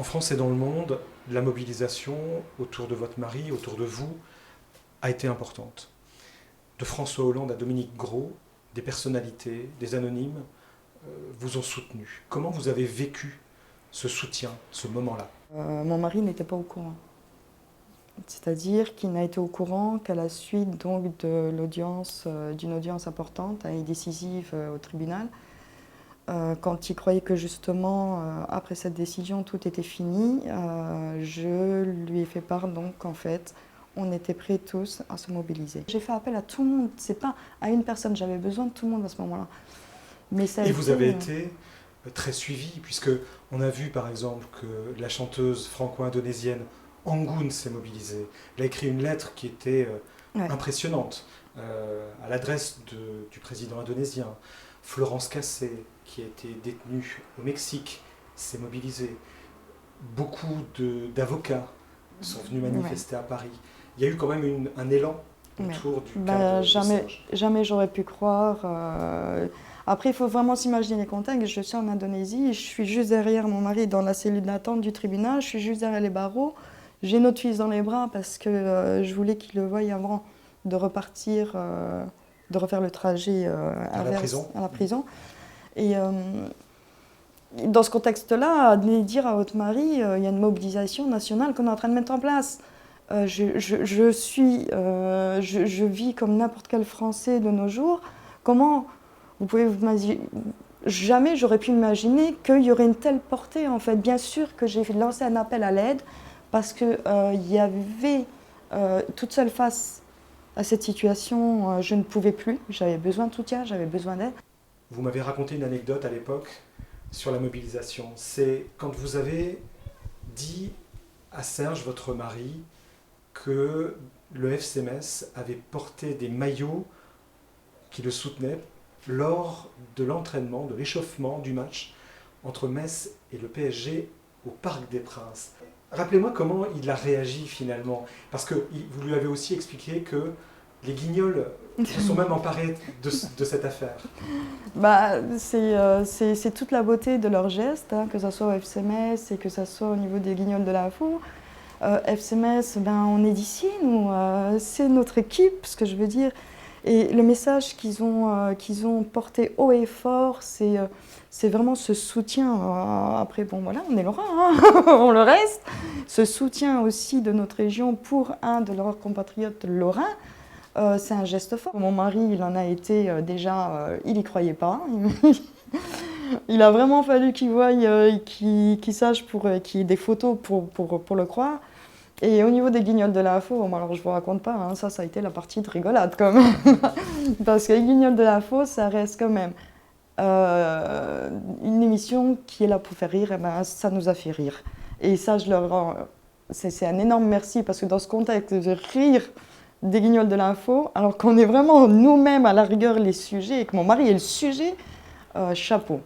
France et dans le monde, la mobilisation autour de votre mari, autour de vous, a été importante. De François Hollande à Dominique Gros, des personnalités, des anonymes vous ont soutenu. Comment vous avez vécu ce soutien, ce moment-là? Mon mari n'était pas au courant. C'est-à-dire qu'il n'a été au courant qu'à la suite donc de l'audience, d'une audience importante et décisive au tribunal, quand il croyait que justement, après cette décision, tout était fini, je lui ai fait part donc qu'en fait, on était prêts tous à se mobiliser. J'ai fait appel à tout le monde, c'est pas à une personne, j'avais besoin de tout le monde à ce moment-là. Mais ça et vous avez été très suivi, puisque on a vu par exemple que la chanteuse franco-indonésienne Anggun s'est mobilisée. Elle a écrit une lettre qui était impressionnante à l'adresse du président indonésien. Florence Cassé, qui a été détenue au Mexique, s'est mobilisée. Beaucoup d'avocats sont venus manifester à Paris. Il y a eu quand même un élan autour du cas de jamais j'aurais pu croire. Après, il faut vraiment s'imaginer les contextes. Je suis en Indonésie, je suis juste derrière mon mari dans la cellule d'attente du tribunal, je suis juste derrière les barreaux. J'ai notre fils dans les bras parce que je voulais qu'il le voie avant de repartir, de refaire le trajet à la prison. Et dans ce contexte-là, de dire à votre mari, il y a une mobilisation nationale qu'on est en train de mettre en place. Je vis comme n'importe quel Français de nos jours. Comment vous pouvez vous imaginer? Jamais j'aurais pu imaginer qu'il y aurait une telle portée. En fait, bien sûr que j'ai lancé un appel à l'aide parce que il y avait toute seule face à cette situation, je ne pouvais plus. J'avais besoin de soutien, j'avais besoin d'aide. Vous m'avez raconté une anecdote à l'époque sur la mobilisation. C'est quand vous avez dit à Serge, votre mari, que le FC Metz avait porté des maillots qui le soutenaient lors de l'entraînement, de l'échauffement du match entre Metz et le PSG au Parc des Princes. Rappelez-moi comment il a réagi finalement, parce que vous lui avez aussi expliqué que les Guignols se sont même emparés de cette affaire. C'est toute la beauté de leur geste, hein, que ce soit au FC Metz et que ce soit au niveau des Guignols de l'info. FC Metz, on est d'ici, nous, c'est notre équipe, ce que je veux dire. Et le message qu'ils ont porté haut et fort, c'est vraiment ce soutien. Après, bon voilà, on est lorrain, hein, on le reste. Ce soutien aussi de notre région pour un de leurs compatriotes lorrains, c'est un geste fort. Mon mari, il en a été déjà, il n'y croyait pas. Il a vraiment fallu qu'il voie, qu'il sache, qu'il y ait des photos pour le croire. Et au niveau des Guignols de l'info, alors je ne vous raconte pas, hein, ça a été la partie de rigolade quand même. Parce que les Guignols de l'info, ça reste quand même une émission qui est là pour faire rire, et ça nous a fait rire. Et ça, je leur rends, c'est un énorme merci, parce que dans ce contexte de rire des Guignols de l'info, alors qu'on est vraiment nous-mêmes à la rigueur les sujets, et que mon mari est le sujet, chapeau.